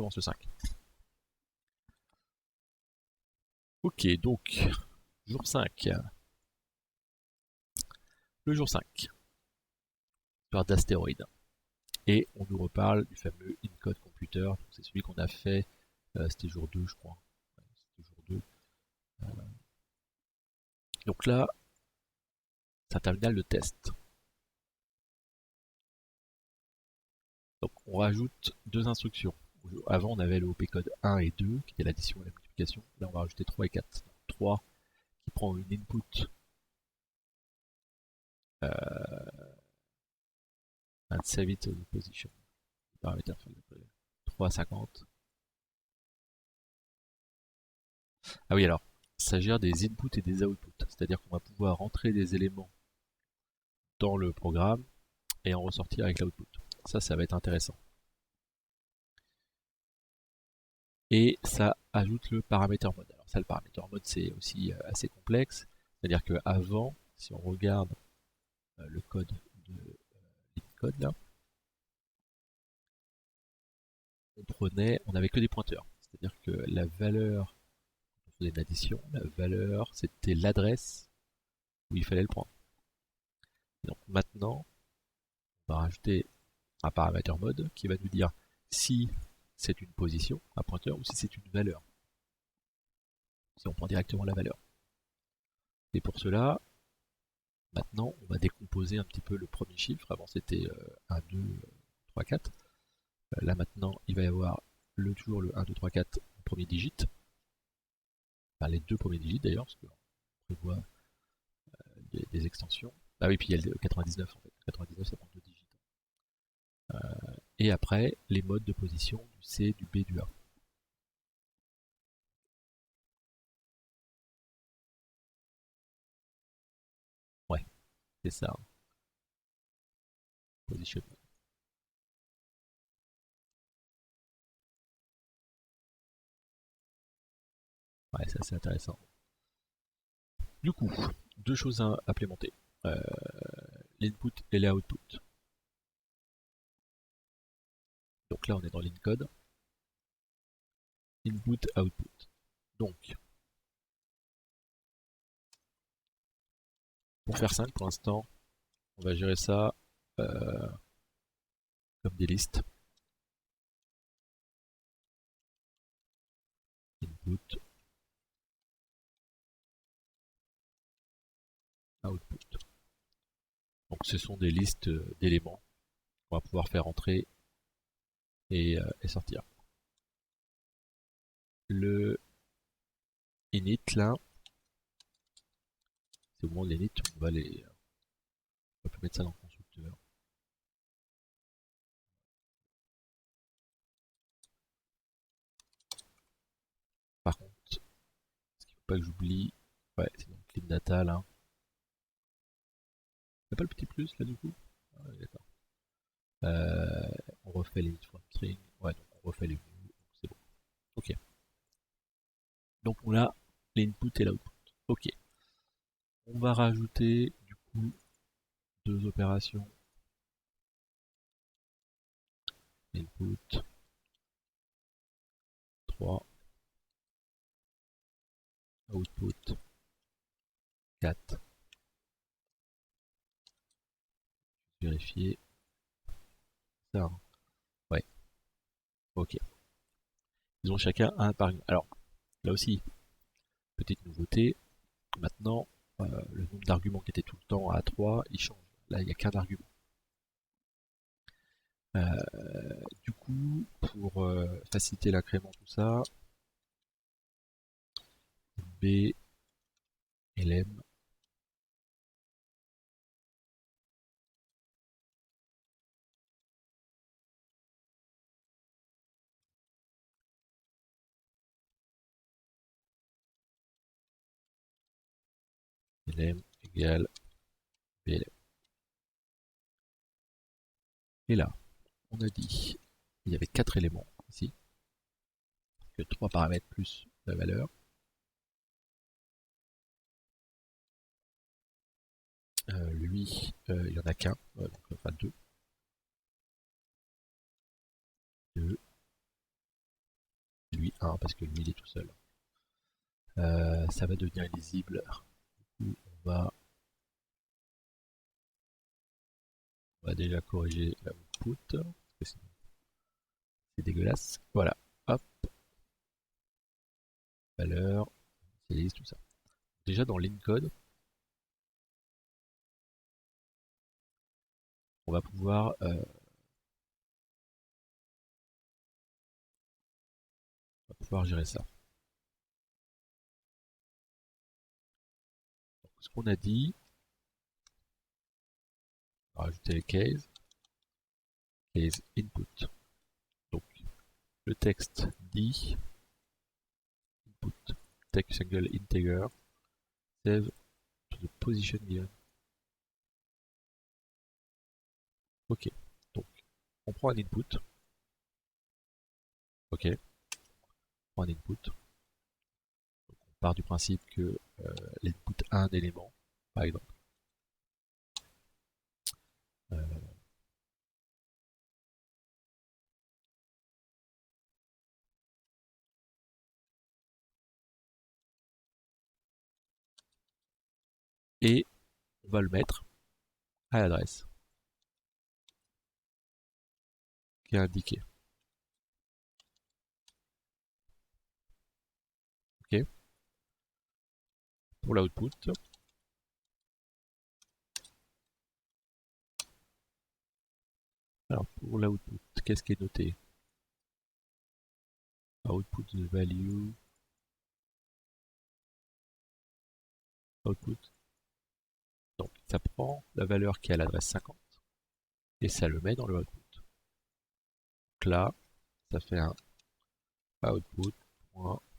commence le 5. Ok, donc, jour 5. Le jour 5, histoire d'astéroïdes. Et on nous reparle du fameux Encode Computer. C'est celui qu'on a fait, c'était jour 2, je crois. Ouais, c'était jour 2. Donc là, c'est un terminal de test. Donc on rajoute deux instructions. Avant, on avait le OP-code 1 et 2, qui était l'addition et la multiplication. Là, on va rajouter 3 et 4. 3 qui prend une input and save it to the position. Paramètre 3,50. Ah oui, alors, ça gère des inputs et des outputs. C'est-à-dire qu'on va pouvoir rentrer des éléments dans le programme et en ressortir avec l'output. Ça va être intéressant. Et ça ajoute le paramètre mode. Alors ça, le paramètre mode, c'est aussi assez complexe. C'est-à-dire qu'avant, si on regarde le code de l'Encode là, on n'avait que des pointeurs. C'est-à-dire que la valeur, on faisait une addition, la valeur, c'était l'adresse où il fallait le prendre. Donc maintenant, on va rajouter un paramètre mode qui va nous dire si c'est une position, un pointeur, ou si c'est une valeur. Si on prend directement la valeur. Et pour cela, maintenant, on va décomposer un petit peu le premier chiffre. Avant, c'était 1, 2, 3, 4. Là, maintenant, il va y avoir toujours le 1, 2, 3, 4 en premier digit. Enfin, les deux premiers digits d'ailleurs, parce qu'on prévoit des extensions. Ah oui, puis il y a le 99 en fait. 99, ça prend deux digits. Et après, les modes de position du C, du B, du A. Ouais, c'est ça. Position. Ouais, ça c'est intéressant. Du coup, deux choses à implémenter. Euh, L'input et l'output. Donc là, on est dans l'encode. Input, output. Donc, pour faire simple, pour l'instant, on va gérer ça comme des listes. Input, output. Donc ce sont des listes d'éléments qu'on va pouvoir faire entrer et sortir. Le init là, c'est au moment de l'init, on va peut mettre ça dans le constructeur. Par contre, ce qu'il ne faut pas que j'oublie, ouais, c'est dans le clean data là. Il n'y a pas le petit plus là du coup? Ah, ouais, d'accord. On refait les from string, ouais, donc on refait les views, c'est bon. Ok. Donc on a l'input et l'output. Ok. On va rajouter du coup deux opérations. Input 3, output 4. Vérifier ça. Hein. Ouais. Ok. Ils ont chacun un par une. Alors là aussi, petite nouveauté. Maintenant, le nombre d'arguments qui était tout le temps à 3, il change. Là, il n'y a qu'un argument. Du coup, pour faciliter l'incrément, tout ça, B, LM, LM égale BLM. Et là, on a dit il y avait 4 éléments ici, que 3 paramètres plus la valeur. Lui, il n'y en a qu'un, donc enfin 2. 2, lui 1 parce que lui il est tout seul. Ça va devenir illisible. Du coup, on va déjà corriger la output. Parce que c'est dégueulasse. Voilà. Hop. Valeur. Initialise, tout ça. Déjà dans l'encode, on va pouvoir gérer ça. Donc, ce qu'on a dit, on va rajouter les case input. Donc le texte dit input text single integer save to the position given. Ok, donc on prend un input. Ok, on prend un input. Donc, on part du principe que l'input a un élément, par exemple. Et on va le mettre à l'adresse qui est indiquée. Ok, pour l'output. Alors pour l'output, qu'est-ce qui est noté? Output the value. Output. Donc ça prend la valeur qui est à l'adresse 50 et ça le met dans le output. Donc là, ça fait un output.add.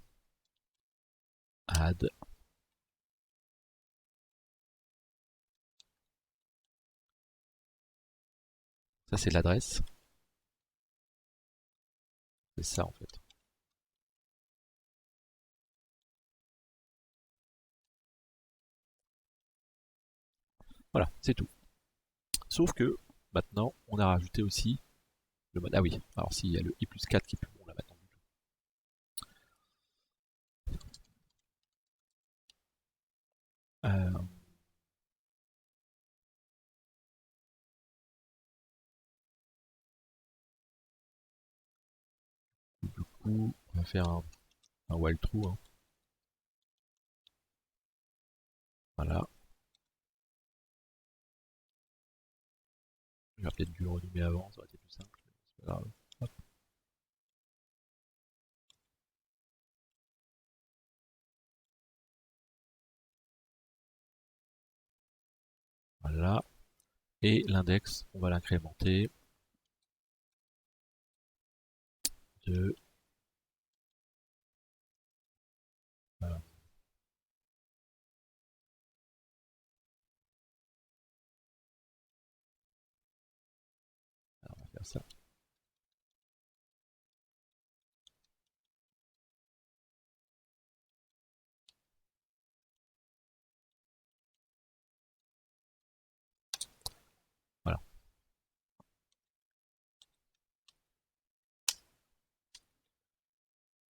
Ça c'est l'adresse. C'est ça en fait. Voilà, c'est tout. Sauf que maintenant, on a rajouté aussi le mode. Ah oui, alors s'il y a le i plus 4 qui est plus bon là maintenant du tout. Du coup, on va faire un while true. Hein. Voilà. J'aurais peut-être dû le renommer avant, ça aurait été plus simple. C'est pas grave. Hop. Voilà. Et l'index, on va l'incrémenter de voilà. Alors, on va faire ça. Voilà.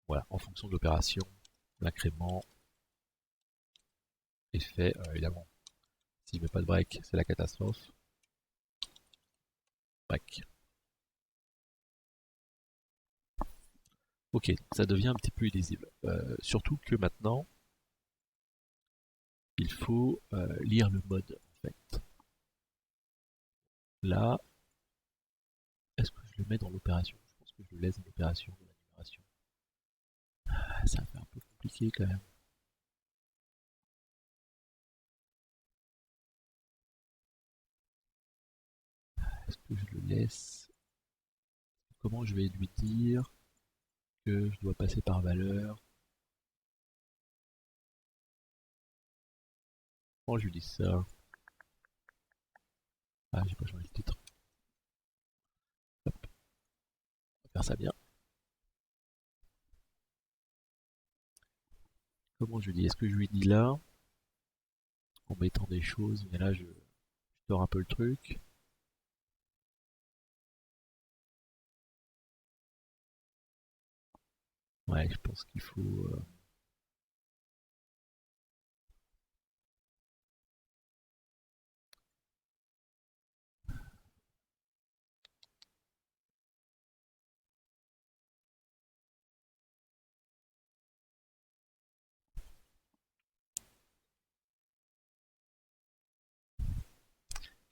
Voilà. En fonction de l'opération, l'incrément est fait. Évidemment, s'il ne met pas de break, c'est la catastrophe. Break. Ok, ça devient un petit peu illisible. Surtout que maintenant, il faut lire le mode en fait. Là, est-ce que je le mets dans l'opération? Je pense que je le laisse dans l'opération de la numération. Ça fait un peu compliqué quand même. Est-ce que je le laisse? Comment je vais lui dire que je dois passer par valeur? Comment je lui dis ça? Ah, j'ai pas changé le titre. Hop, on va faire ça bien. Comment je lui dis? Est-ce que je lui dis là, en mettant des choses, mais là je dors un peu le truc. Ouais, je pense qu'il faut...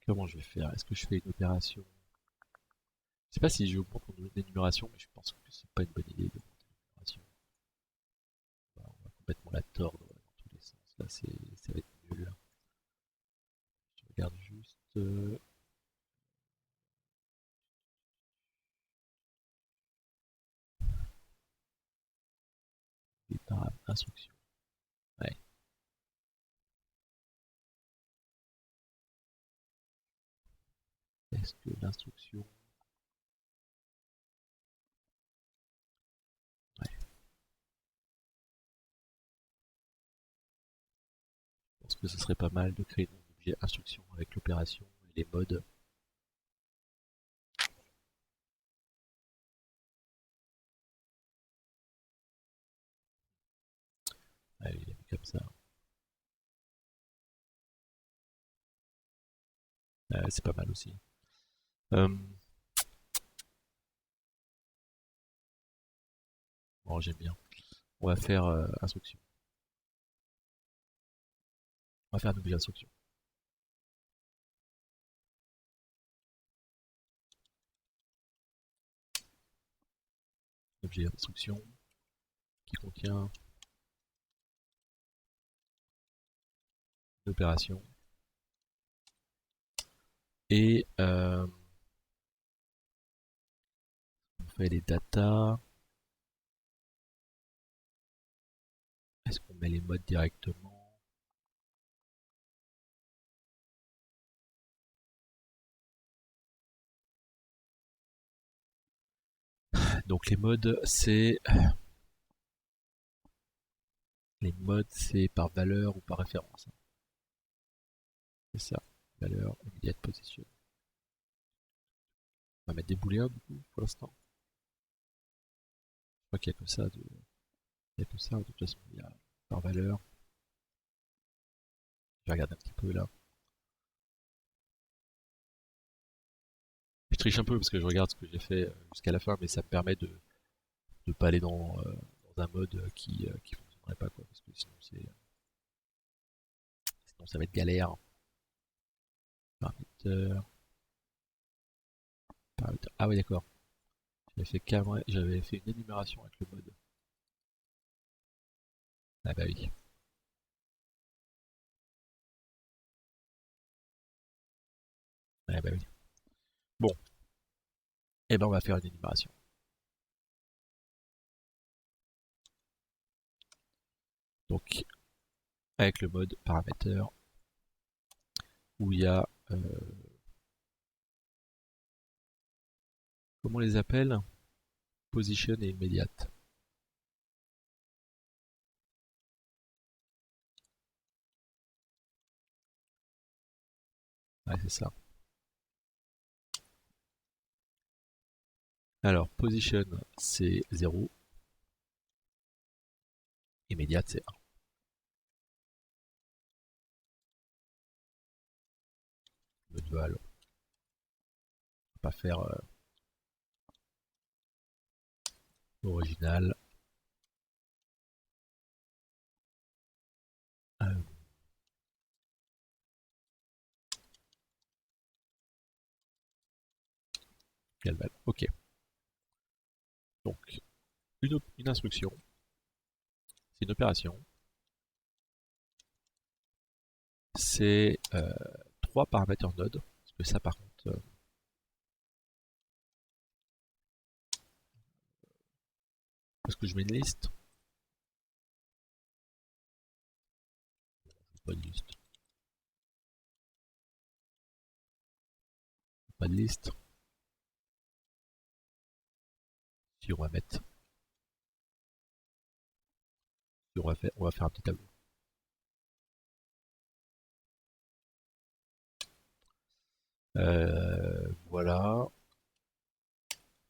Comment je vais faire? Est-ce que je fais une opération? Je sais pas si j'augmente mon énumération, mais je pense que c'est pas une bonne idée d'augmenter l'énumération. On va complètement la tordre dans tous les sens. Là, ça va être nul. Je regarde juste les paramètres instructions. Ouais. Est-ce que l'instruction... Ouais. Je pense que ce serait pas mal de créer un objet instruction avec l'opération et les modes. Ouais, il est mis comme ça. C'est pas mal aussi. Euh, bon, j'aime bien. On va faire instruction. On va faire un objet instruction. Objet instruction qui contient une opération et on fait les data. Est-ce qu'on met les modes directement? Donc les modes c'est par valeur ou par référence. C'est ça. Valeur, immediate position. On va mettre des booléens du coup pour l'instant. Je crois qu'il n'y a que ça il y a que ça, de toute façon, il y a par valeur. Je vais regarder un petit peu là. Je triche un peu parce que je regarde ce que j'ai fait jusqu'à la fin, mais ça me permet de ne pas aller dans un mode qui fonctionnerait pas, quoi, parce que sinon ça va être galère. Paraméter, paraméter. Ah oui, d'accord. J'avais fait une énumération avec le mode. Ah bah oui. Ah bah oui. Bon, et ben on va faire une énumération. Donc avec le mode paramètre où il y a comment on les appelle? Position et immediate. Ouais, c'est ça. Alors, position, c'est 0. Immediate, c'est 1. Mode val, on va pas faire original. Euh, Galval. Ok. Donc, une instruction, c'est une opération. C'est 3 paramètres node. Parce que ça, par contre, est-ce que je mets une liste? Pas de liste. Pas de liste. Si on va mettre. Si on va faire un petit tableau. Voilà.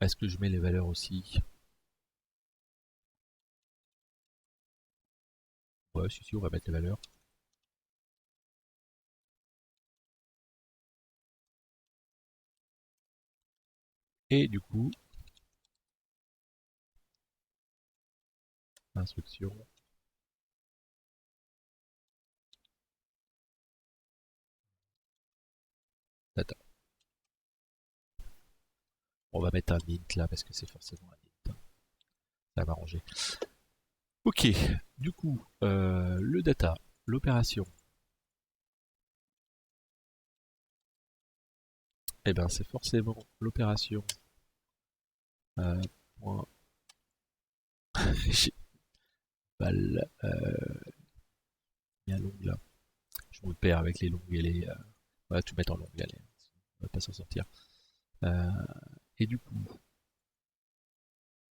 Est-ce que je mets les valeurs aussi? Ouais, si, on va mettre les valeurs. Et du coup, instruction, data. On va mettre un int là parce que c'est forcément un int. Ça va m'arranger. Ok, du coup, le data, l'opération, eh ben c'est forcément l'opération. Point, j'ai pas bien longue là. Je me perds avec les longues et les. On va tout mettre en longue, allez. On va pas s'en sortir. Euh, et du coup,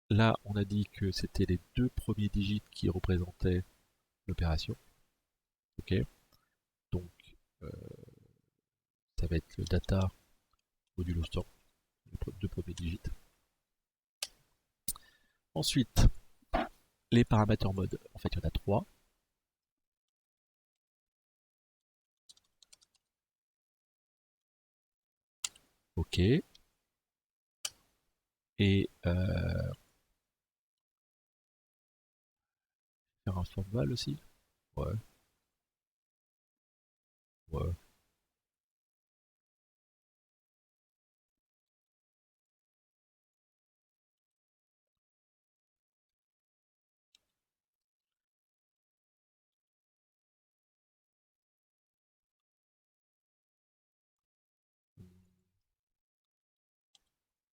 là, on a dit que c'était les deux premiers digits qui représentaient l'opération. Ok. Donc, euh, ça va être le data modulo temps, les deux premiers digits. Ensuite, les paramètres mode. En fait, il y en a trois. Ok. Et faire un formal aussi. Ouais. Ouais.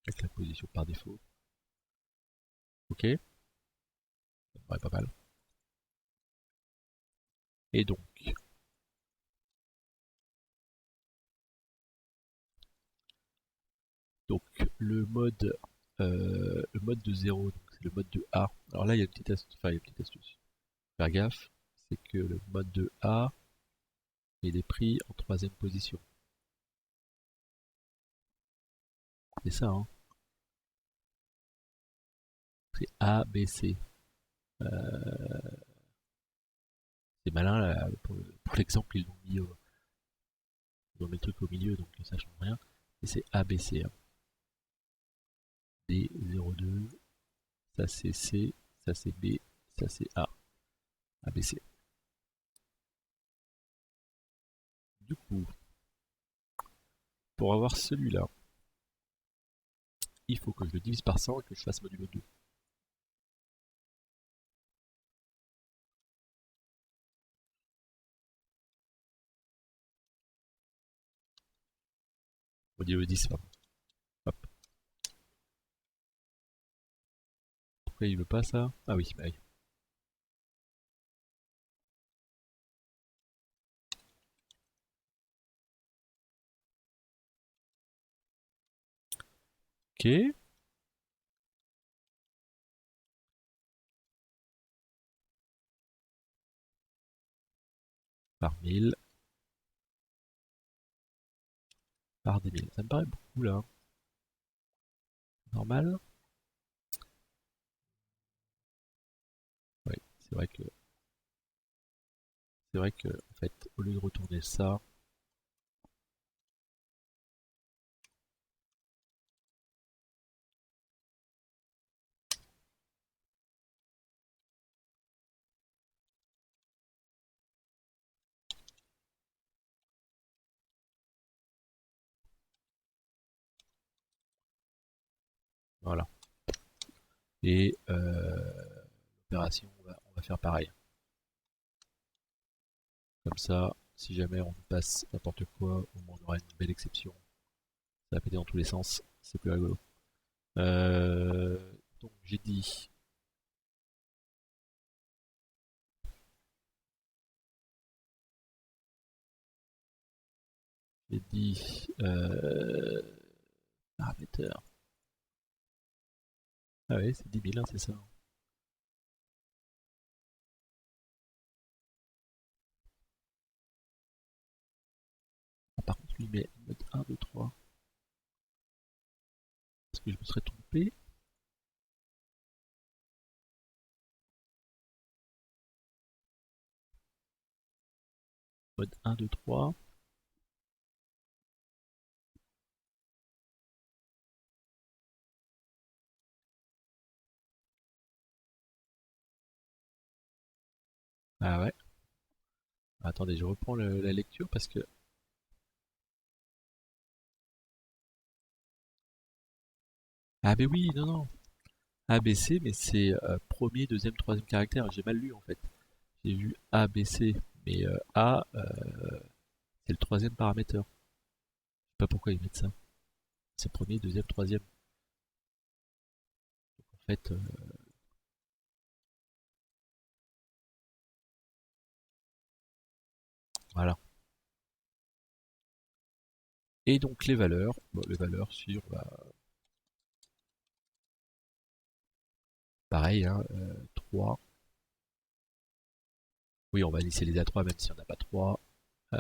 Avec la position par défaut. Ok. Ça me paraît pas mal. Et donc le mode de 0, c'est le mode de A. Alors là, il y a une petite astuce. Enfin, il y a une petite astuce. Faire gaffe, c'est que le mode de A, il est pris en troisième position. C'est ça, hein. C'est A, B, C. C'est malin, là, pour l'exemple, ils ont mis le truc au milieu, donc ça change rien. Et c'est A, B, C, hein. D, 02, ça c'est C, ça c'est B, ça c'est A. A, B, C. Du coup, pour avoir celui-là, il faut que je le divise par 100 et que je fasse modulo 2. Modulo 10, pardon. Hop. Pourquoi il veut pas ça? Ah oui, bah oui. Ok. Par 1000, par 10 000. Ça me paraît beaucoup là. Normal. Oui, c'est vrai que en fait, au lieu de retourner ça, voilà. Et l'opération, on va faire pareil. Comme ça, si jamais on passe n'importe quoi, au moins on aura une belle exception. Ça va péter dans tous les sens, c'est plus rigolo. Donc j'ai dit paramètre. Ah ouais, c'est 10 000, hein, c'est ça. Ah, par contre, lui met mode 1, 2, 3. Est-ce que je me serais trompé? Mode 1, 2, 3. Ah ouais. Attendez, je reprends la lecture parce que... Ah mais oui, non, non. ABC, mais c'est premier, deuxième, troisième caractère. J'ai mal lu en fait. J'ai vu ABC, mais A, c'est le troisième paramètre. Je sais pas pourquoi ils mettent ça. C'est premier, deuxième, troisième. En fait, voilà. Et donc les valeurs, bon, les valeurs sur, bah, pareil, hein, 3. Oui, on va initialiser à 3 même si on n'a pas 3. Ah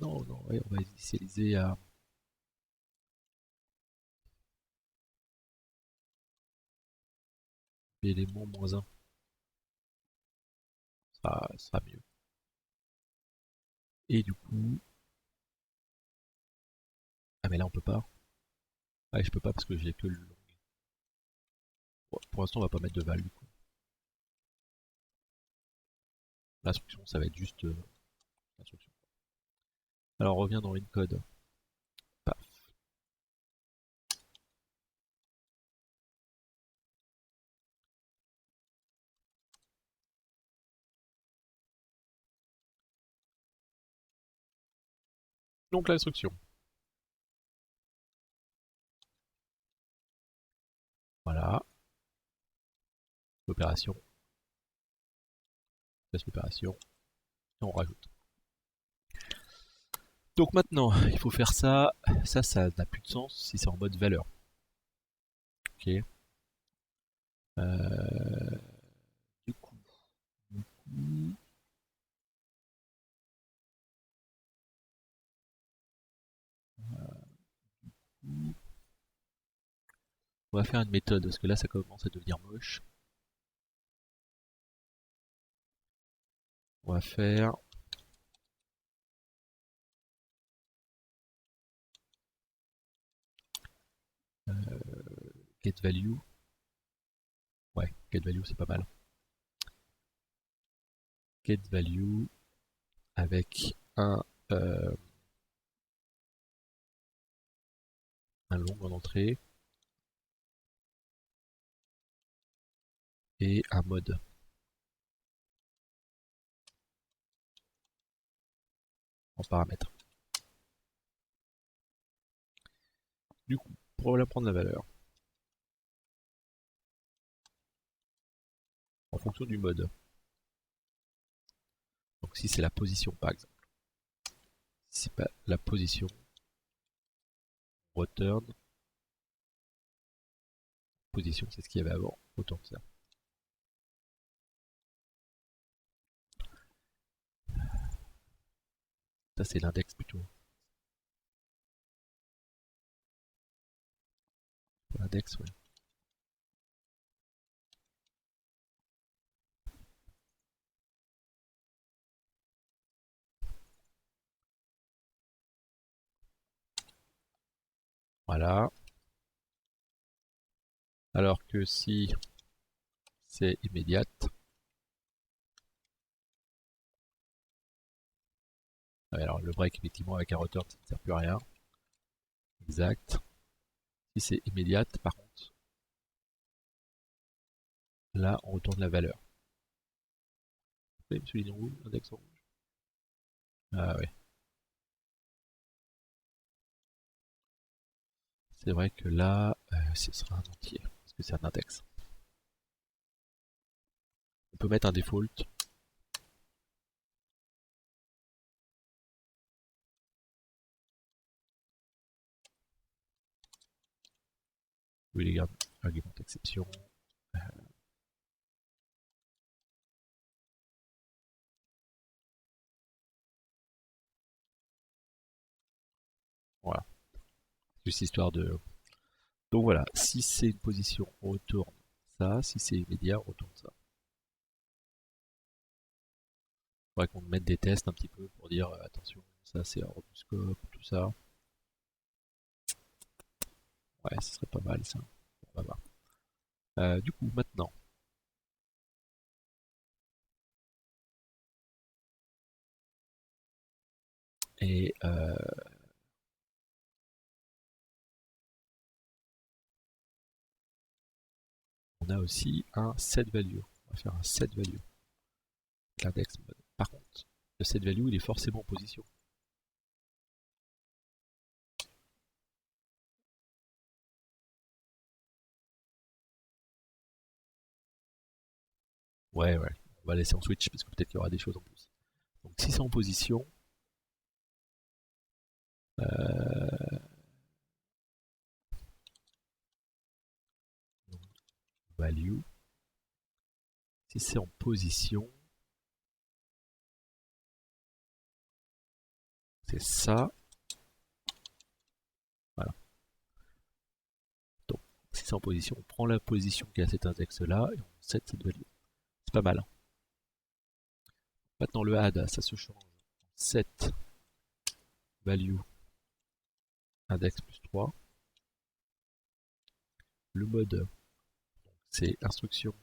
non, non, ouais, on va initialiser à élément moins 1. Ça sera mieux. Et du coup... Ah mais là on peut pas. Ah je peux pas parce que j'ai que le long. Bon, pour l'instant on va pas mettre de val du coup. L'instruction ça va être juste l'instruction. Alors on revient dans Encode. Paf. Donc l'instruction. Voilà. L'opération. Laisse l'opération. Et on rajoute. Donc maintenant, il faut faire ça. Ça n'a plus de sens si c'est en mode valeur. Ok. Euh, du coup, du coup, on va faire une méthode parce que là ça commence à devenir moche. On va faire get value. Ouais, get value c'est pas mal. Get value avec euh, un long en entrée et un mode en paramètre. Du coup, pour la prendre la valeur, en fonction du mode. Donc si c'est la position par exemple. Si c'est pas la position, return, position c'est ce qu'il y avait avant, autant que ça. Ça c'est l'index plutôt. L'index, ouais. Voilà. Alors que si c'est immédiate, alors le break effectivement avec un return ça ne sert plus à rien. Exact. Si c'est immédiate, par contre, là on retourne la valeur. Vous pouvez me souligner en rouge, index en rouge. Ah ouais. C'est vrai que là, ce sera un entier, parce que c'est un index. On peut mettre un default. Oui, les gars, argument d'exception. Voilà. Juste histoire de... Donc voilà, si c'est une position, on retourne ça. Si c'est immédiat, on retourne ça. Faudrait qu'on mette des tests un petit peu pour dire attention, ça c'est hors du scope, tout ça. Ouais, ce serait pas mal ça. On va voir. Du coup, maintenant, et on a aussi un set value. On va faire un set value. L'index mode. Par contre, le set value il est forcément en position. Ouais, ouais. On va laisser en switch parce que peut-être qu'il y aura des choses en plus. Donc si c'est en position, euh, value. Si c'est en position, c'est ça. Voilà. Donc, si c'est en position, on prend la position qui est à cet index-là et on set cette value. C'est pas mal. Maintenant, le add, ça se change. Set value index plus 3. Le mode, c'est instruction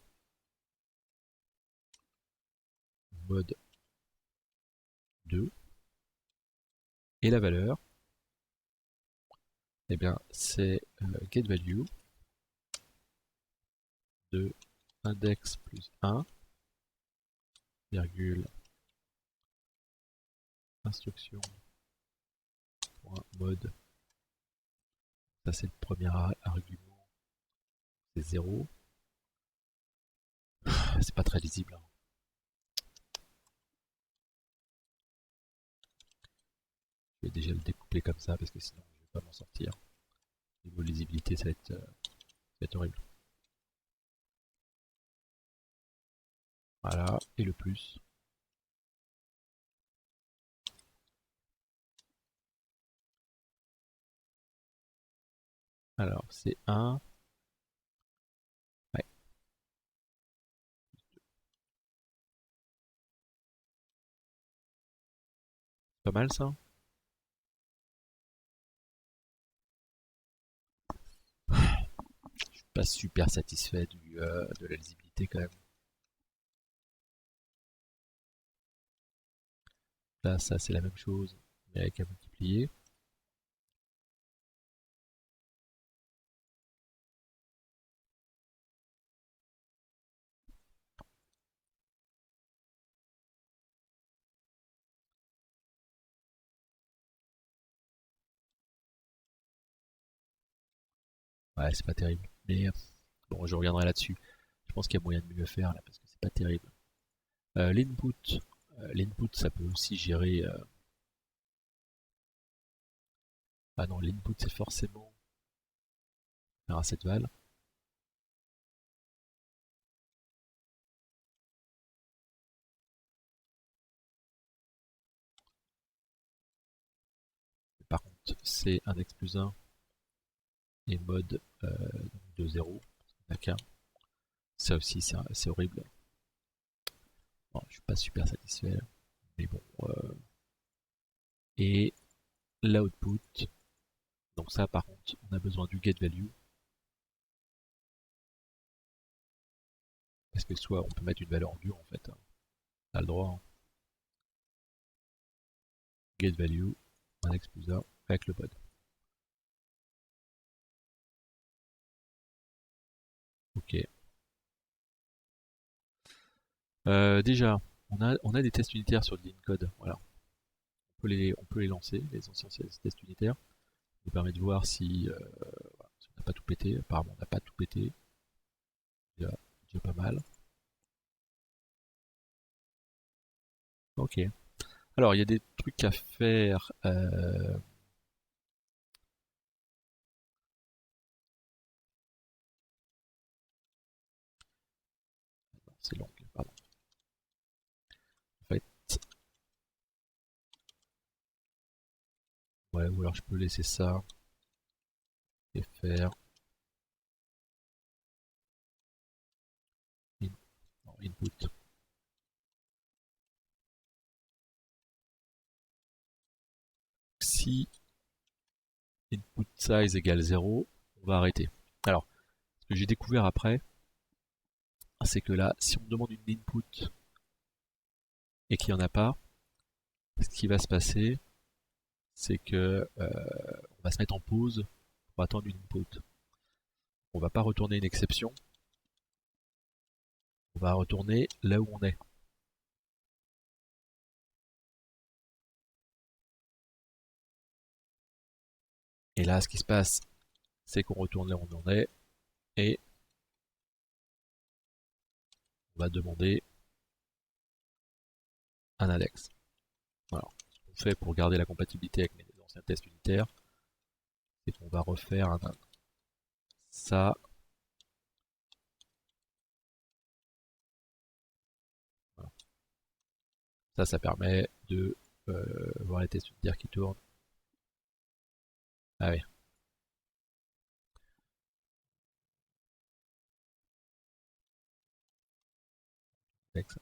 mode 2. Et la valeur, eh bien, c'est getValue de index plus 1, virgule, instruction mode. Ça, c'est le premier argument. C'est 0. C'est pas très lisible. Hein. Je vais déjà le découper comme ça parce que sinon je vais pas m'en sortir. Niveau lisibilité, ça va être horrible. Voilà, et le plus. Alors, c'est 1. Ouais, pas mal ça. Je suis pas super satisfait de la lisibilité quand même. Là, ça c'est la même chose, mais avec un multiplier. Ouais, c'est pas terrible. Mais bon, je reviendrai là-dessus. Je pense qu'il y a moyen de mieux faire là parce que c'est pas terrible. L'input, ça peut aussi gérer. Ah non, l'input c'est forcément faire un set val. Par contre, c'est index plus 1 et mode de 0. Ça aussi, c'est horrible. Bon, je suis pas super satisfait. Mais bon. Et l'output. Donc ça, par contre, on a besoin du get value. Parce que soit on peut mettre une valeur en dur en fait. Hein. On a le droit. Hein. Get value, index plus 1 avec le pod. Ok. Déjà, on a des tests unitaires sur le code. Voilà. On peut les lancer, les anciens tests unitaires. Ça nous permet de voir si, voilà, si on n'a pas tout pété. Apparemment, on n'a pas tout pété. Déjà, déjà pas mal. Ok. Alors, il y a des trucs à faire. C'est long, pardon. En fait, ouais, ou alors je peux laisser ça et faire in- non, input si input size égale 0, on va arrêter. Alors, ce que j'ai découvert après, c'est que là, si on demande une input et qu'il n'y en a pas, ce qui va se passer, c'est que on va se mettre en pause pour attendre une input. On va pas retourner une exception, on va retourner là où on est. Et là, ce qui se passe, c'est qu'on retourne là où on en est et on va demander un index. Alors, ce qu'on fait pour garder la compatibilité avec mes anciens tests unitaires, c'est qu'on va refaire un ind. Ça, voilà. Ça permet de voir les tests unitaires qui tournent. Ah oui. Index.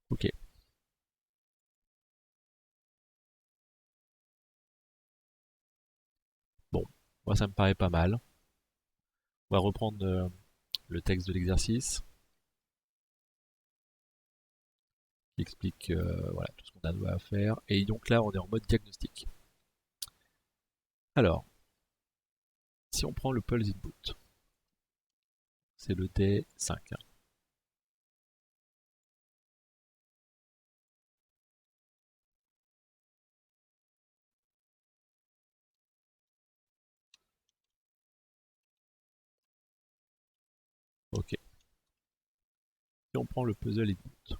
Ok. Bon, moi ça me paraît pas mal. On va reprendre le texte de l'exercice qui explique voilà, tout ce qu'on a à faire. Et donc là, on est en mode diagnostic. Alors, si on prend le pulse input, c'est le D5. Hein. Ok. Si on prend le puzzle input,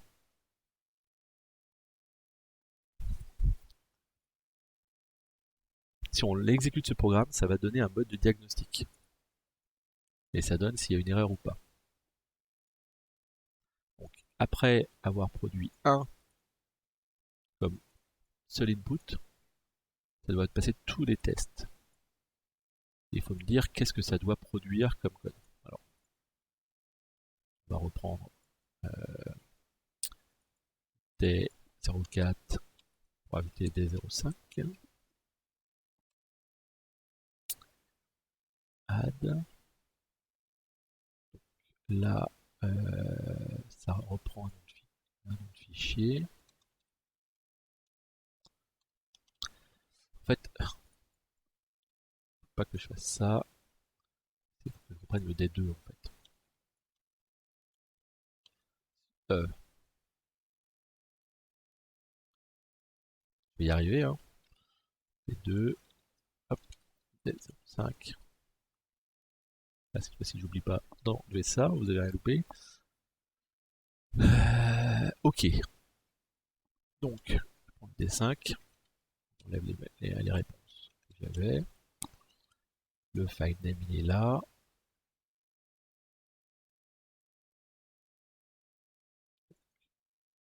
si on exécute ce programme, ça va donner un mode de diagnostic. Et ça donne s'il y a une erreur ou pas. Donc, après avoir produit 1 comme seul input, ça doit passer tous les tests. Et il faut me dire qu'est-ce que ça doit produire comme code. Alors, on va reprendre des 04 pour ajouter des 05. Add. Là, ça reprend un autre fichier. En fait, faut pas que je fasse ça. Il faut que je reprenne le D2 en fait. Je vais y arriver. Hein. D2, hop, D05. Là, cette fois-ci, j'oublie pas d'enlever ça, vous avez rien loupé. Ok. Donc, je prends le D5. On enlève les réponses que j'avais. Le file name il est là.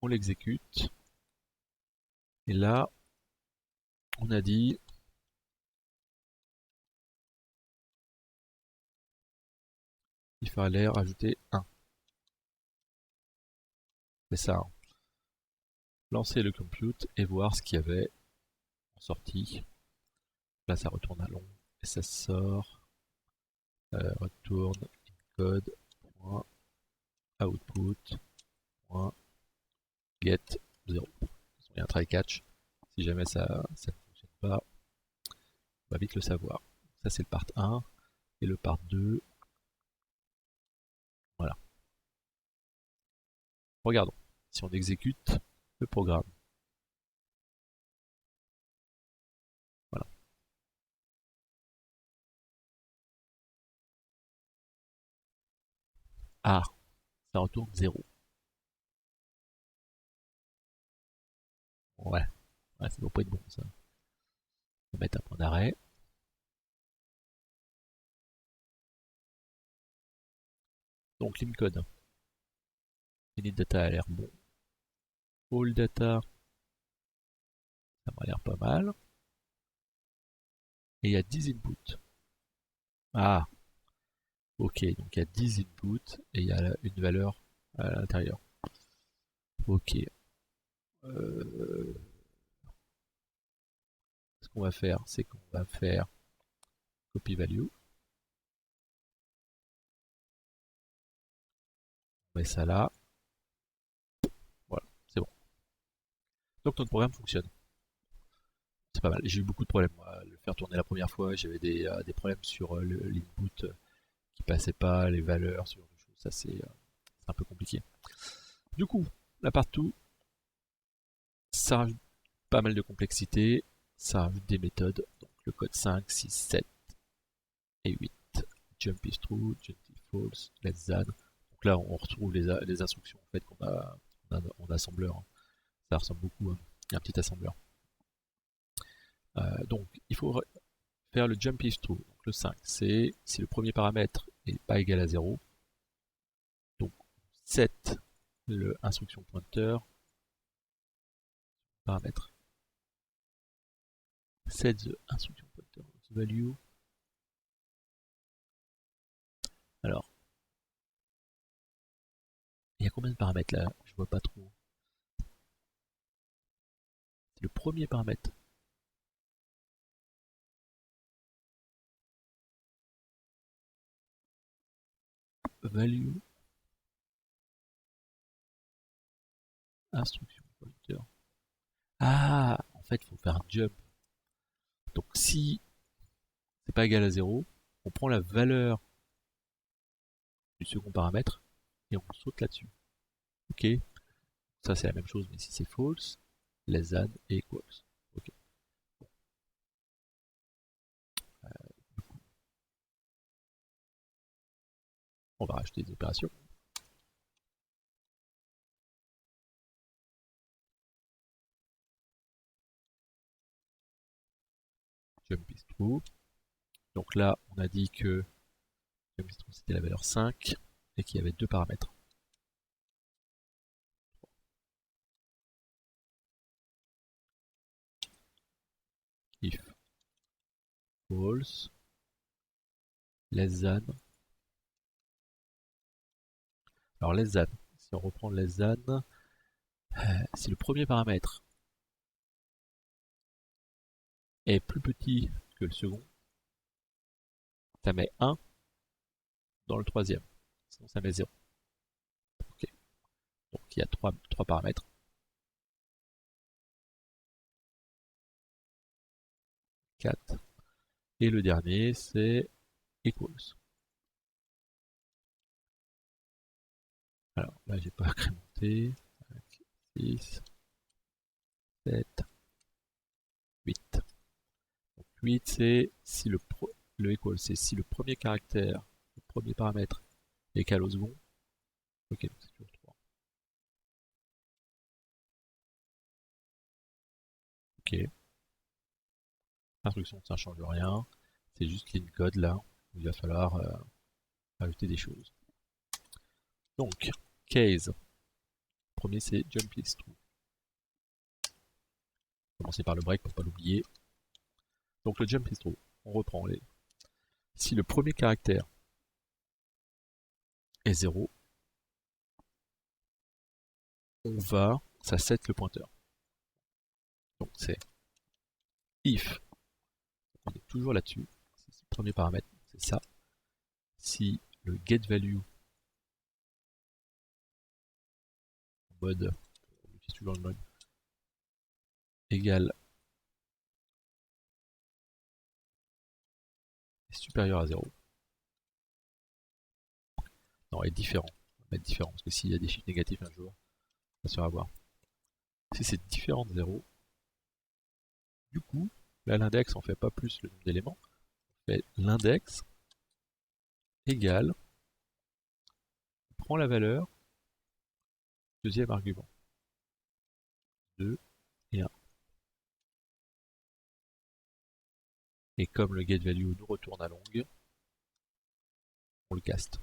On l'exécute. Et là, on a dit il fallait rajouter 1. C'est ça. Hein. Lancer le compute et voir ce qu'il y avait en sortie. Là, ça retourne à long et ça sort. Retourne code.output.get 0. Il y a un try catch. Si jamais ça ne fonctionne pas, on va vite le savoir. Ça, c'est le part 1. Et le part 2, voilà. Regardons. Si on exécute le programme. Voilà. Ah, ça retourne 0. Ouais. Ouais, ça doit pas être bon ça. On va mettre un point d'arrêt. Donc clean code. Init data a l'air bon. All data, ça m'a l'air pas mal. Et il y a 10 inputs. Ah, Ok, donc il y a 10 inputs et il y a une valeur à l'intérieur. Ok. Ce qu'on va faire, c'est qu'on va faire copy value. On met ça là. Voilà, c'est bon. Donc notre programme fonctionne. C'est pas mal. J'ai eu beaucoup de problèmes. Moi, le faire tourner la première fois, j'avais des problèmes sur l'input qui passait pas, les valeurs, ce genre de choses. Ça, c'est un peu compliqué. Du coup, la partout, ça rajoute pas mal de complexité. Ça rajoute des méthodes. Donc le code 5, 6, 7 et 8. Jump is true, jump is false, let's than. Donc là, on retrouve les instructions en fait qu'on a en assembleur. Hein. Ça ressemble beaucoup à un petit assembleur. Donc, il faut faire le jump is true. Donc, le 5, c'est si le premier paramètre n'est pas égal à 0. Donc, set le instruction pointer paramètre. Set the instruction pointer value. Alors, il y a combien de paramètres là? Je vois pas trop. C'est le premier paramètre. Value instruction pointer. Ah, en fait, il faut faire un jump. Donc, si c'est pas égal à 0, on prend la valeur du second paramètre et on saute là-dessus. Ok, ça c'est la même chose, mais si c'est false, less than et equals. Ok. On va rajouter des opérations. Jump is true. Donc là, on a dit que jump is true c'était la valeur 5 et qu'il y avait deux paramètres. If false, less than. Alors less than, si on reprend less than, si le premier paramètre est plus petit que le second, ça met 1 dans le troisième. Sinon ça met 0. Ok. Donc il y a trois paramètres. 4. Et le dernier, c'est equals. Alors là, j'ai pas incrémenté. 6, 7, 8. Donc 8, c'est si le equal, c'est si le premier caractère, le premier paramètre est égal au second. Ok, donc c'est toujours 3. Ok. Instruction, ça ne change rien. C'est juste l'in code là, où il va falloir ajouter des choses. Donc, case. Le premier, c'est jump is true. Commencer par le break pour ne pas l'oublier. Donc le jump is true. On reprend les. Si le premier caractère est 0, ça set le pointeur. Donc c'est if, on est toujours là-dessus, c'est le premier paramètre, c'est ça. Si le getValue mode, on utilise toujours le mode, égal est supérieur à 0. Non, est différent. On va mettre différent, parce que s'il y a des chiffres négatifs un jour, ça se fera voir. Si c'est différent de 0, du coup, là l'index on fait pas plus le nombre d'éléments, on fait l'index égale, on prend la valeur, deuxième argument, 2 et 1. Et comme le getValue nous retourne à longue, on le caste.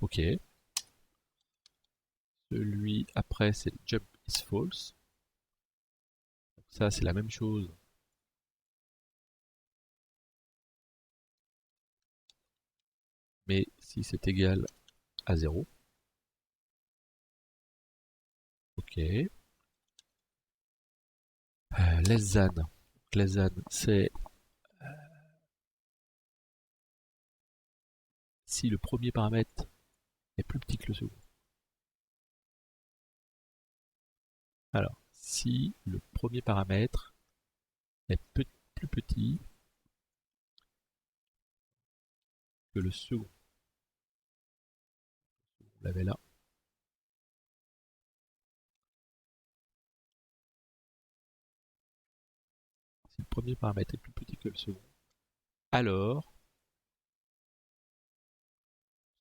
Ok. Celui après c'est jump is false. Donc ça c'est la même chose mais si c'est égal à 0, ok. Less than. Less than, c'est si le premier paramètre est plus petit que le second. Alors, si le premier paramètre est plus petit que le second, on l'avait là. Si le premier paramètre est plus petit que le second, alors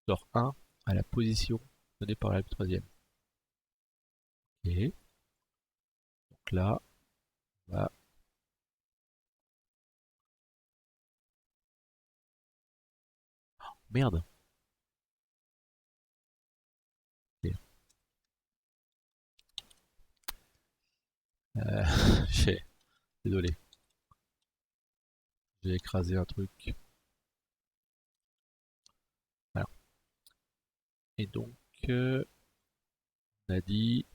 store 1 à la position donnée par la troisième. Et donc là, on va merde. Ok. Euh, désolé, j'ai écrasé un truc. Voilà. Et donc, on a dit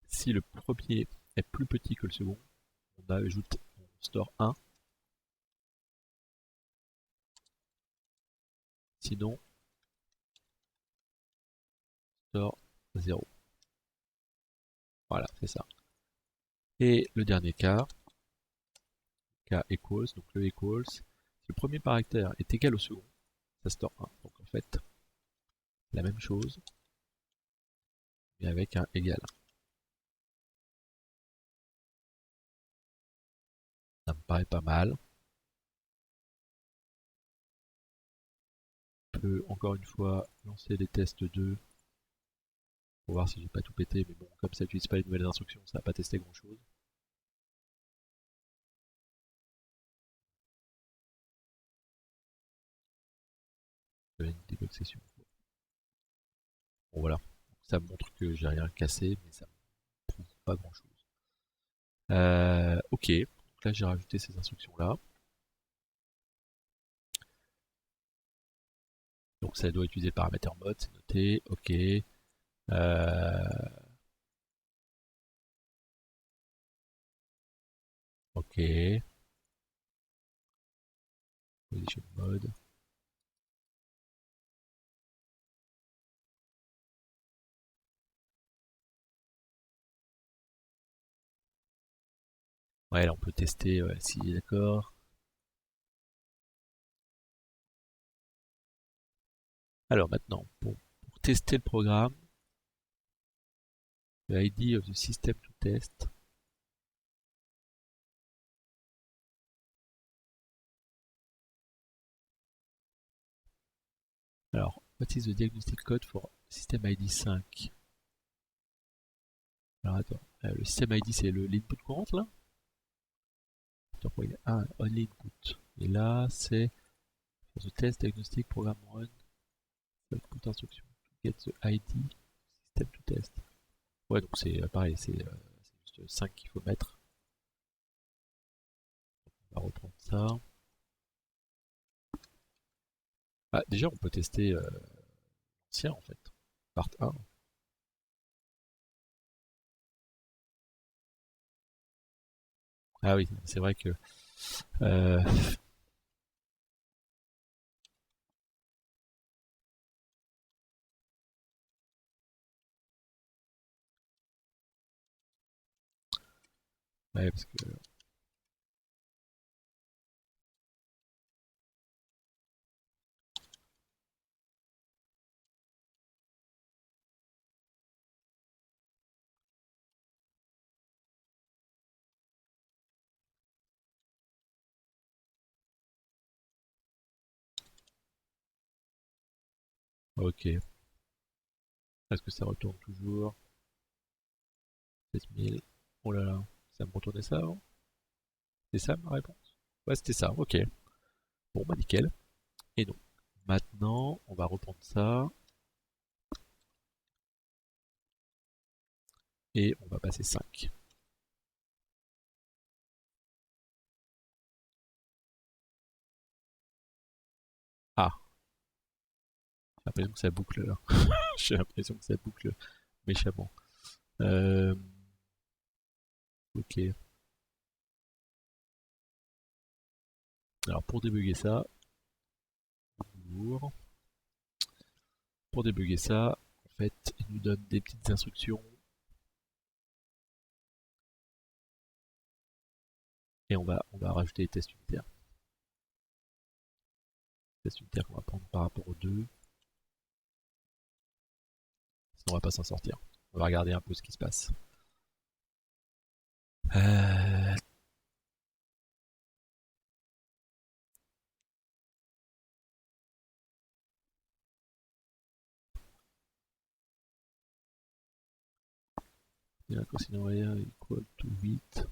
si le premier est plus petit que le second, on store 1. Sinon, store 0. Voilà, c'est ça. Et le dernier cas equals, donc le equals, si le premier caractère est égal au second, ça store 1. Donc en fait, la même chose, mais avec un égal. Ça me paraît pas mal. On peut encore une fois lancer les tests 2 pour voir si j'ai pas tout pété, mais bon, comme ça n'utilise pas les nouvelles instructions, ça va pas tester grand chose. Une debug session. Bon voilà, ça montre que j'ai rien cassé, mais ça ne prouve pas grand chose. Ok, donc là j'ai rajouté ces instructions là. Donc ça doit utiliser le paramètre mode, c'est noté, ok. Ok, position mode. Ouais, là on peut tester si d'accord. Alors maintenant, pour tester le programme, le ID of the system to test. Alors, what is the diagnostic code for system ID 5? Alors attends, le system ID c'est l'input courant là? Attends, il y a only input. Et là c'est for the test diagnostic program run, input instruction to get the ID system to test. Ouais, donc c'est pareil, c'est juste 5 qu'il faut mettre. On va reprendre ça. Ah, déjà, on peut tester l'ancien en fait, part 1. Ah oui, c'est vrai que. Euh, ouais, parce que. Ok. Est-ce que ça retourne toujours 7000. Oh là là, ça me retournait ça avant? C'est ça ma réponse? Ouais, c'était ça, ok. Bon, bah nickel. Et donc, maintenant, on va reprendre ça. et on va passer 5. Ah, j'ai l'impression que ça boucle là. J'ai l'impression que ça boucle méchamment. Ok. Alors pour débugger ça, en fait, il nous donne des petites instructions et on va rajouter les tests unitaires. Les tests unitaires qu'on va prendre par rapport aux deux. Sinon on va pas s'en sortir. On va regarder un peu ce qui se passe. Euh, Consider equal to 8.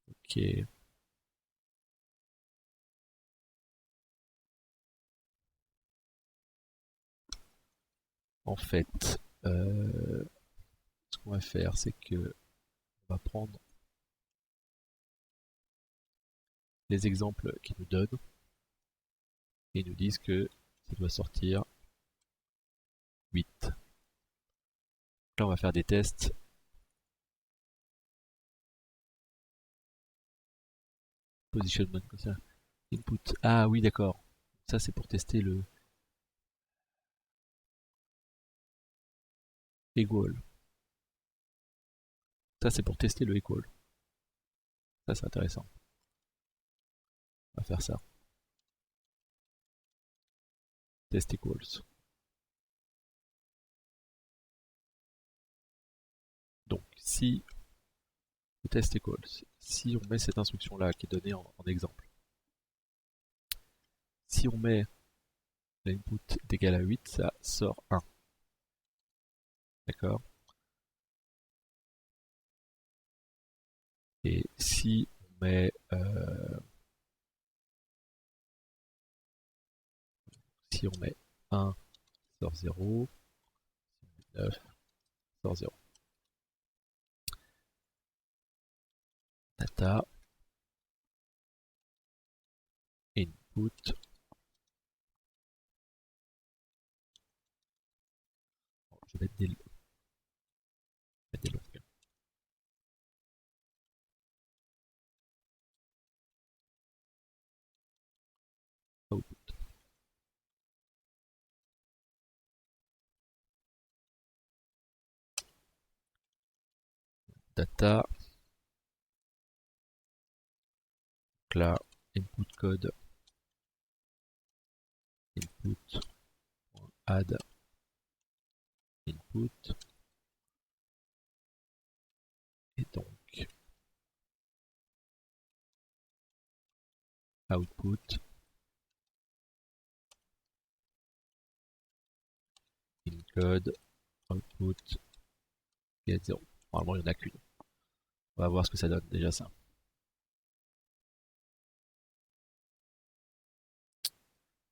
Ok. En fait, ce qu'on va faire, c'est que on va prendre les exemples qu'ils nous donnent et ils nous disent que ça doit sortir 8. Là, on va faire des tests. Positionnement comme ça. Input. Ah oui, d'accord. Ça, c'est pour tester le equal. Ça, c'est pour tester le equal. Ça, c'est intéressant. On va faire ça. Test equals. Donc, si le test equals, si on met cette instruction-là qui est donnée en exemple, si on met l'input d'égal à 8, ça sort 1. D'accord? Et si on met si on met 1, sort 0, 9, sort 0. Data, input, je vais mettre des longues. Output. Data, donc là, input code, input, add, input, et donc output, incode, output, get 0. Normalement, il n'y en a qu'une. On va voir ce que ça donne déjà ça.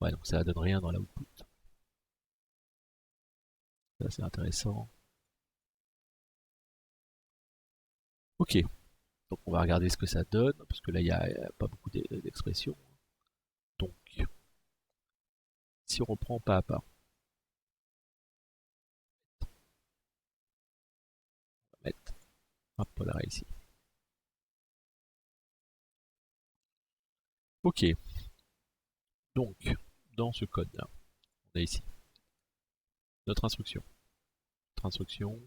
Ouais, donc ça donne rien dans l'output. Ça, c'est intéressant. Ok, donc on va regarder ce que ça donne, parce que là, il n'y a pas beaucoup d'expressions. Donc, si on reprend pas à pas, on va mettre un polar ici. Ok, donc, dans ce code-là, on a ici notre instruction. Notre instruction,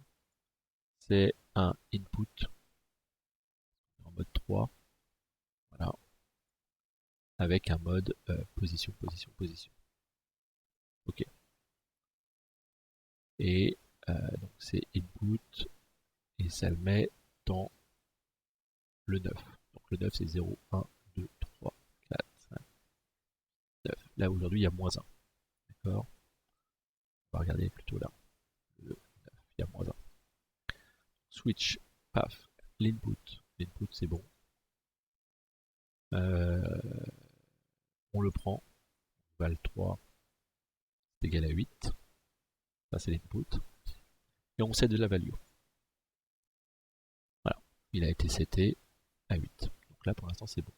c'est un input en mode 3, voilà, avec un mode position, position, position. Ok. Et donc c'est input, et ça le met dans le 9. Donc le 9 c'est 0, 1, 2, 3, 4, 5, 9. Là aujourd'hui il y a moins 1. D'accord? On va regarder plutôt là. Le 9, il y a moins 1. Switch, paf, l'input. L'input c'est bon. On le prend, val 3. c'est égal à 8. Ça c'est l'input. Et on set de la value. Voilà. Il a été seté à 8. Donc là pour l'instant c'est bon.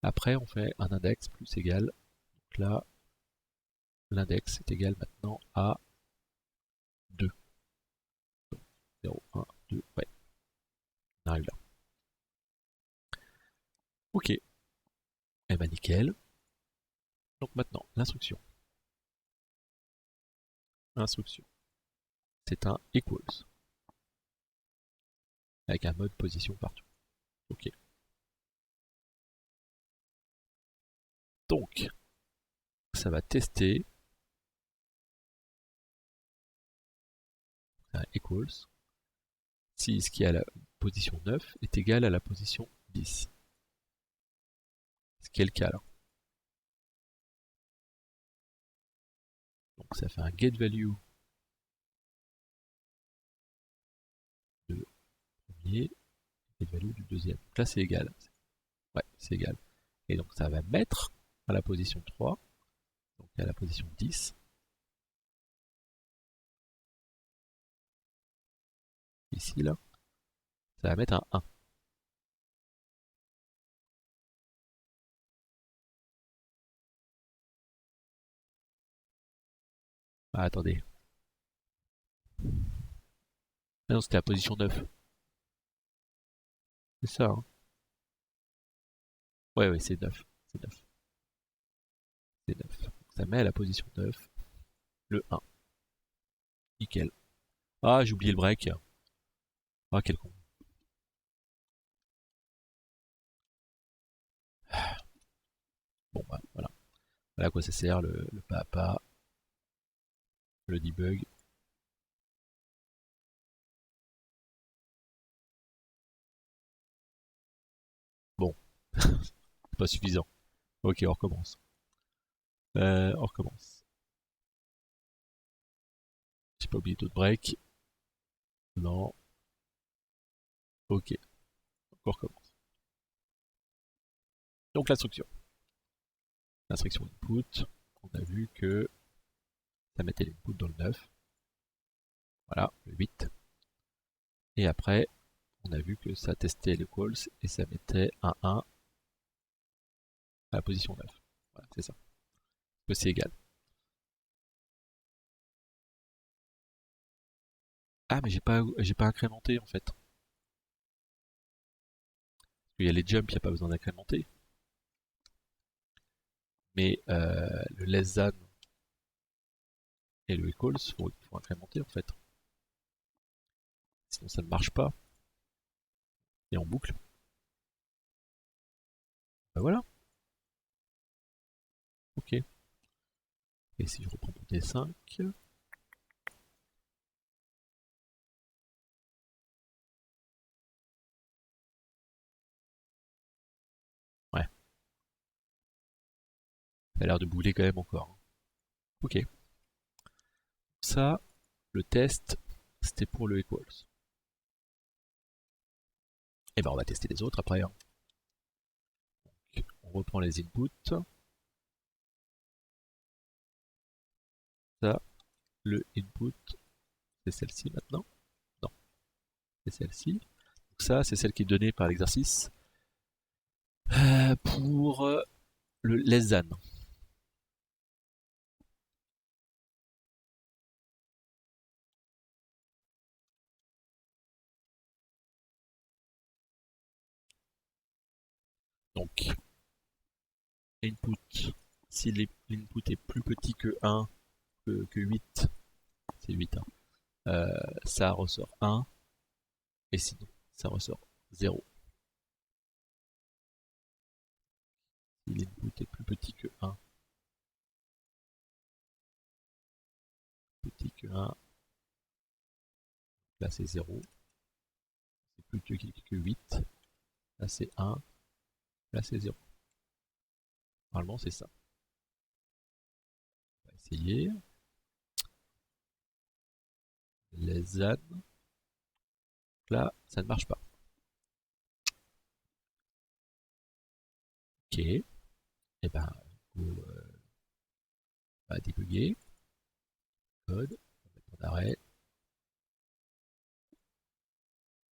Après on fait un index plus égal. Donc là, l'index est égal maintenant à 2. Donc 0, 1, 2, ouais. On arrive là. Ok. Eh ben nickel. Donc maintenant, l'instruction. L'instruction. C'est un equals. Avec un mode position partout. Ok. Donc, ça va tester un equals si ce qui est à la position 9 est égal à la position 10. Ce qui est le cas là. Donc ça fait un getValue du premier, getValue du deuxième. Donc là c'est égal. Ouais, c'est égal. Et donc ça va mettre à la position 3, donc à la position 10. Ici là, ça va mettre un 1. Ah, attendez. Ah non, c'était la position 9. C'est ça, hein. Ouais, ouais, c'est 9. C'est 9. C'est 9. Donc ça met à la position 9 le 1. Nickel. Ah, j'ai oublié le break. Ah, quel con. Bon, bah, voilà. Voilà à quoi ça sert le pas à pas, le debug. Bon, c'est pas suffisant. Ok, on recommence. On recommence. J'ai pas oublié d'autres breaks. Non. Ok, on recommence. Donc l'instruction. L'instruction input, on a vu que ça mettait l'input dans le 9. Voilà, le 8. Et après, on a vu que ça testait le calls et ça mettait un 1 à la position 9. Voilà, c'est ça. Que c'est égal. Ah, mais j'ai pas incrémenté en fait. Il y a les jumps, il n'y a pas besoin d'incrémenter. Mais le less than et le equals, faut incrémenter en fait. Sinon ça ne marche pas. Et en boucle. Ben voilà. Ok. Et si je reprends mon T5. Ouais. Ça a l'air de bouler quand même encore. Ok. Ça, le test, c'était pour le equals. Et ben on va tester les autres après. Hein. Donc, on reprend les inputs. Ça, le input, c'est celle-ci maintenant. Non, c'est celle-ci. Donc ça, c'est celle qui est donnée par l'exercice. Pour le less than. Donc, input, si l'input est plus petit que 1, que 8, c'est 8, hein, ça ressort 1, et sinon, ça ressort 0. Si l'input est plus petit que 1, petit que 1, là c'est 0. C'est plus petit que 8, là c'est 1, là c'est 0. Normalement c'est ça. On va essayer. Less than. Là, ça ne marche pas. Ok. Et ben, On va débugger, code, on va mettre en arrêt,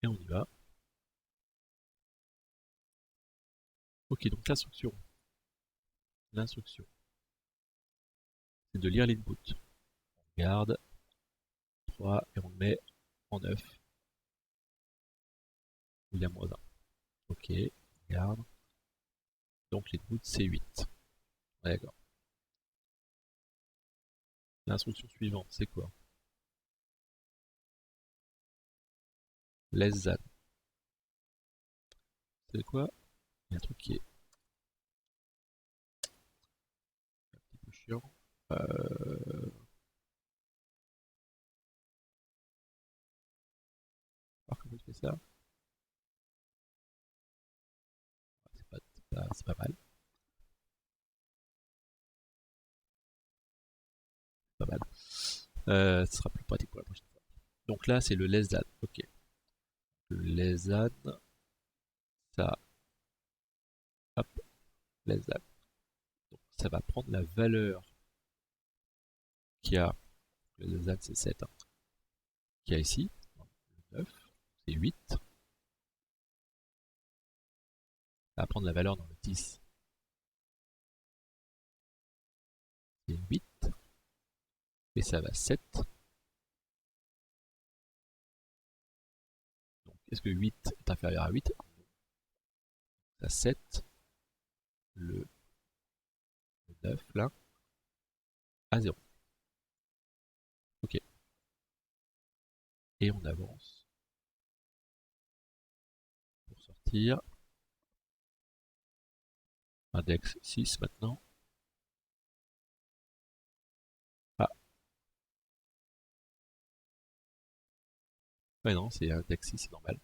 et on y va. Ok, donc l'instruction, c'est de lire l'input. On garde 3 et on le met en 9. Il y a moins 1. Ok, on garde. Donc l'input c'est 8. Ouais, d'accord. L'instruction suivante, c'est quoi? Less than. C'est quoi? Il y a un truc qui est un petit peu chiant. Alors comment je fais ça? C'est pas mal. Pas mal. Ce sera plus pratique pour la prochaine fois. Donc là, c'est le less than. Ok. Le less than, ça, hop, less than. Donc ça va prendre la valeur qu'il y a, le less than c'est 7, hein, qu'il y a ici, le 9, c'est 8. Ça va prendre la valeur dans le 10, c'est 8. Et ça va 7. Donc est-ce que 8 est inférieur à 8? Ça 7, le 9 là, à 0. Ok. Et on avance pour sortir. Index 6 maintenant. Ah, ouais non, c'est index 6, c'est normal.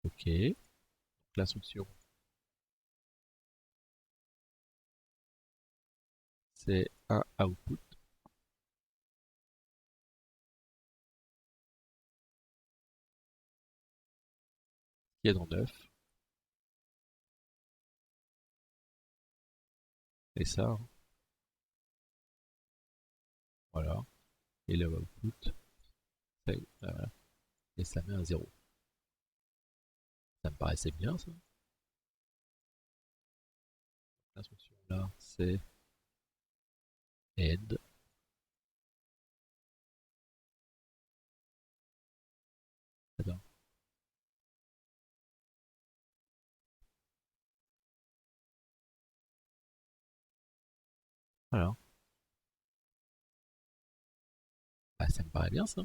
Ok. Donc l'instruction, c'est un output. Qui est dans 9. Et ça, hein, voilà. Et le output, ça, et ça met un 0. Ça me paraissait bien ça. L'instruction là, c'est end. Voilà. Voilà. Ah, ça me paraît bien ça.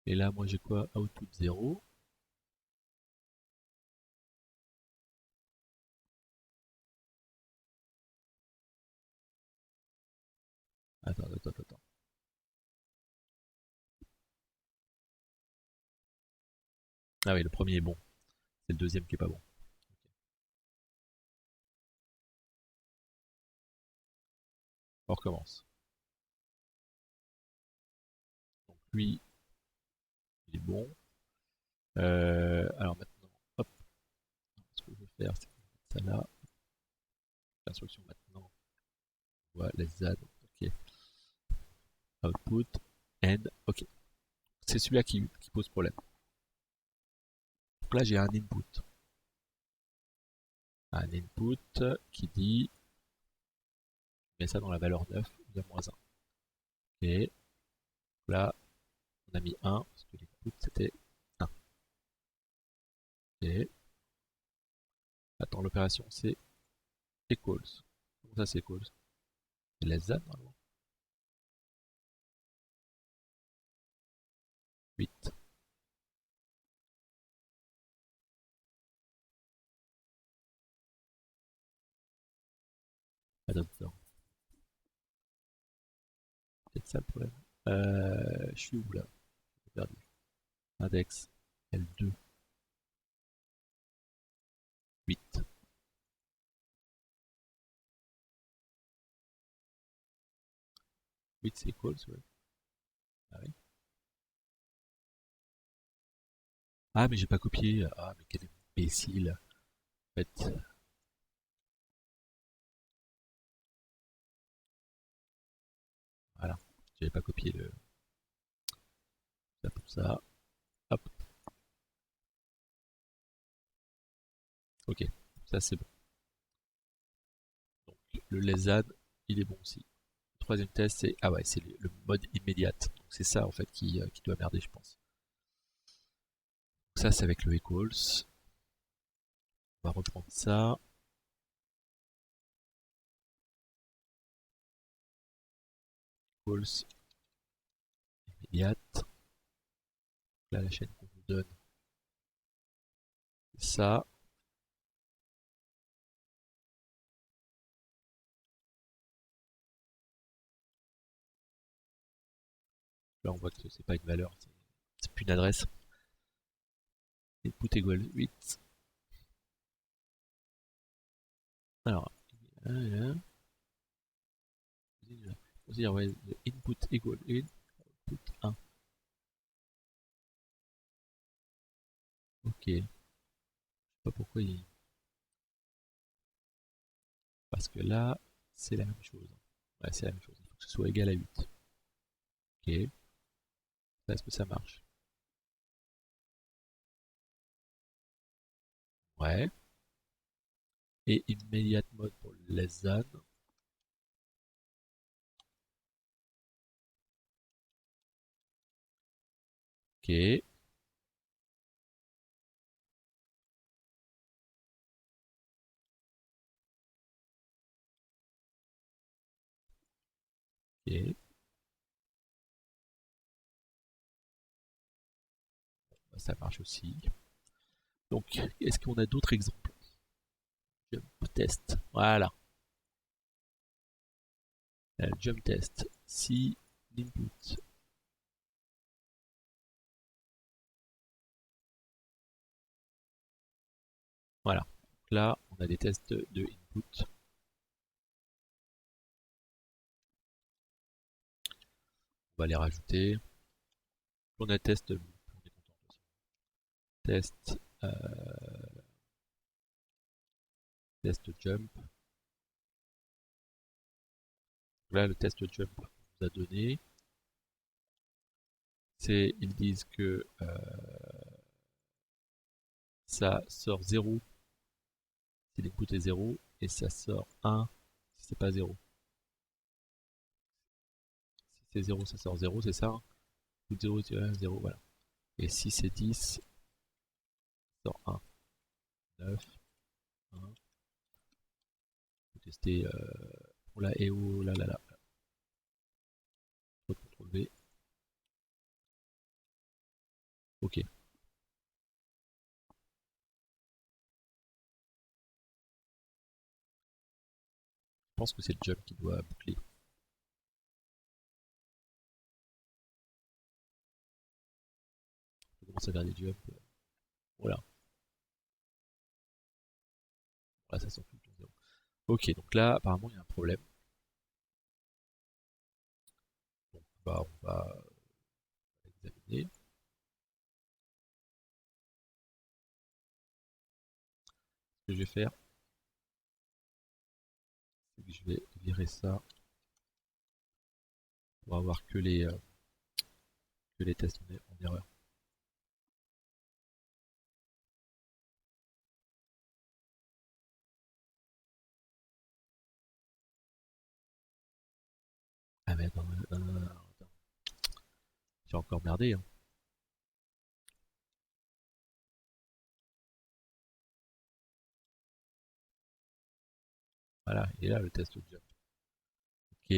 Et là, moi j'ai quoi? Output 0. Attends. Ah oui, le premier est bon. C'est le deuxième qui est pas bon. On recommence. Donc lui, il est bon. Alors maintenant, hop, ce que je vais faire, c'est mettre ça là. L'instruction maintenant, on voit les add. Ok. Output, end. Ok. C'est celui-là qui pose problème. Donc là, j'ai un input. Un input qui dit, je mets ça dans la valeur 9, il y a moins 1. Ok. Là, on a mis 1, parce que l'input c'était 1. Ok. Attends, l'opération c'est equals. Comment ça c'est equals? C'est less than normalement. 8. Attends. C'est ça le problème. Je suis où là? J'ai perdu. Index L2, 8. 8 c'est equals, ouais. Ah oui. Ah mais j'ai pas copié. Ah mais quel imbécile. En fait, J'avais pas copié ça pour ça. Hop, ok, ça c'est bon. Donc le LESAD, il est bon aussi. Le troisième test, c'est ah ouais, c'est le mode immédiate. Donc c'est ça en fait qui doit merder, je pense. Donc ça c'est avec le equals. On va reprendre ça. Equals immédiate. Là la chaîne qu'on nous donne, c'est ça. Là on voit que c'est pas une valeur, c'est plus une adresse. Input égale 8. Alors, on va dire ouais, input égale input 1. Ok, je sais pas pourquoi il. Parce que là, c'est la même chose. Ouais, c'est la même chose. Il faut que ce soit égal à 8. Ok, est-ce que ça marche? Ouais. Et immediate mode pour less than. Ok, ok. Bah, ça marche aussi. Donc, est-ce qu'on a d'autres exemples? Jump test. Voilà. Jump test. Si l'input. Voilà. Donc là, on a des tests de input. On va les rajouter. On a test. On est content. Test. Test jump. Là, le test jump nous a donné. Ils disent que ça sort 0 si l'input est 0 et ça sort 1 si c'est pas 0. Si c'est 0, ça sort 0, c'est ça. Input 0, 0, voilà. Et si c'est 10, ça sort 1. 9, 1. On peut tester pour la EO, là, là, là. CTRL V. Ok. Je pense que c'est le jump qui doit boucler. On commence à faire des jumps. Voilà. Là, ça sort tout le temps 0. Ok, donc là, apparemment, il y a un problème. Donc, on va examiner. Ce que je vais faire, c'est que je vais virer ça pour avoir que les tests en erreur. Ah mais attends, attends. J'ai encore merdé. Hein. Voilà, il est là le test jump. Ok.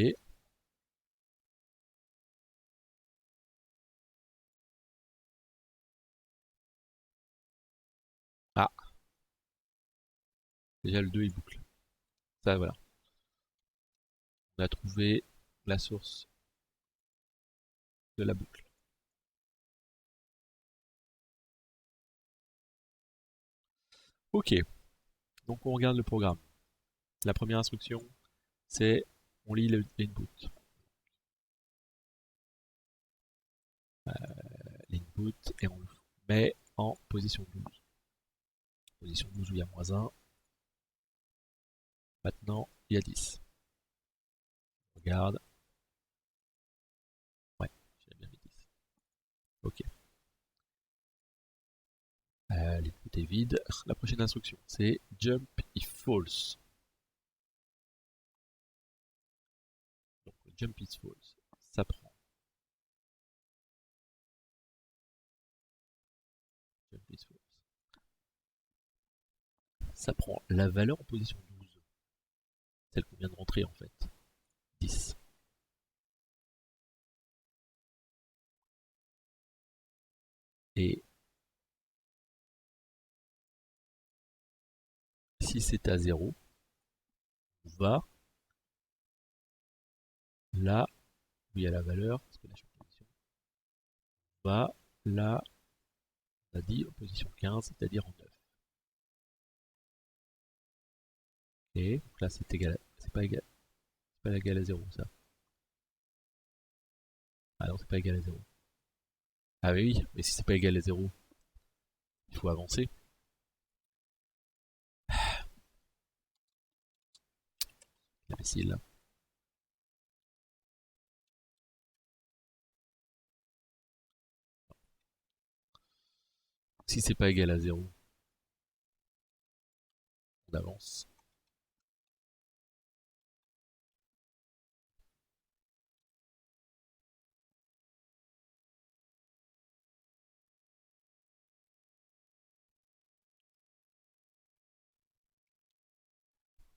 Ah, déjà le 2 il boucle. Ça voilà. On a trouvé la source de la boucle. Ok, donc on regarde le programme. La première instruction, c'est on lit l'input. L'input et on le met en position 12. Position 12 où il y a -1. Maintenant, il y a 10. On regarde. Ok. L'input est vide. La prochaine instruction, c'est jump if false. Donc jump if false, ça prend. Jump if false. Ça prend la valeur en position 12. Celle qu'on vient de rentrer en fait. 10. Et si c'est à 0, on va là où il y a la valeur, parce que là je suis en position, on va là, on a dit en position 15, c'est-à-dire en 9. Et donc là c'est égal, c'est pas égal, c'est pas égal à 0 ça. Ah non, c'est pas égal à 0. Ah oui, mais si c'est pas égal à 0, il faut avancer. Imbécile. Si c'est pas égal à 0, on avance.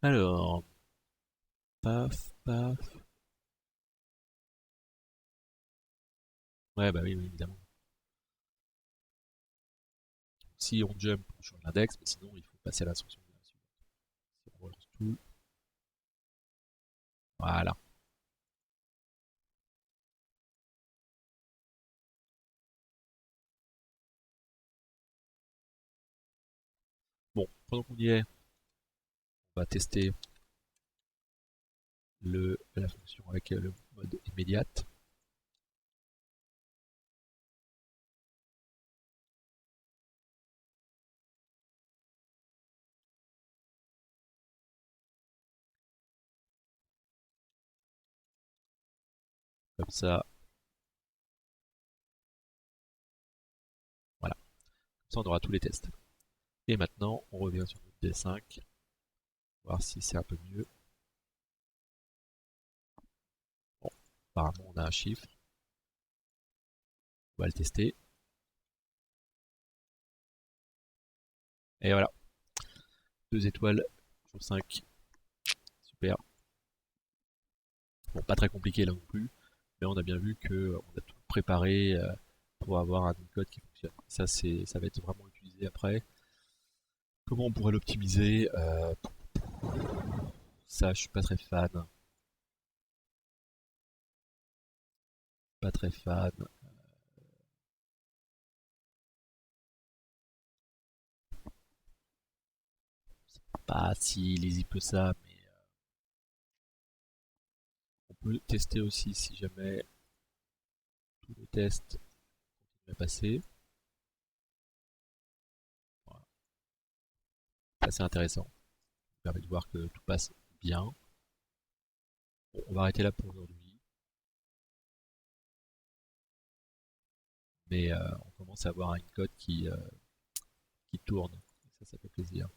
Alors, paf, paf. Ouais, bah oui, oui, évidemment. Si on jump, on change l'index, mais sinon il faut passer à l'instruction suivante. Si on relance tout, voilà. Bon, pendant qu'on y est, on va tester la fonction avec le mode immédiate. Comme ça, voilà. Comme ça, on aura tous les tests. Et maintenant, on revient sur notre D5, voir si c'est un peu mieux. Bon, apparemment, on a un chiffre. On va le tester. Et voilà. 2 étoiles sur 5. Super. Bon, pas très compliqué là non plus, mais on a bien vu qu'on a tout préparé pour avoir un code qui fonctionne. Ça va être vraiment utilisé après. Comment on pourrait l'optimiser Ça, je suis pas très fan. Pas très fan. Pas si lisible que ça, mais on peut tester aussi si jamais tous les tests continuent à passer. Voilà. C'est assez intéressant. Ça permet de voir que tout passe bien. Bon, on va arrêter là pour aujourd'hui. Mais on commence à avoir une code qui tourne. Ça fait plaisir.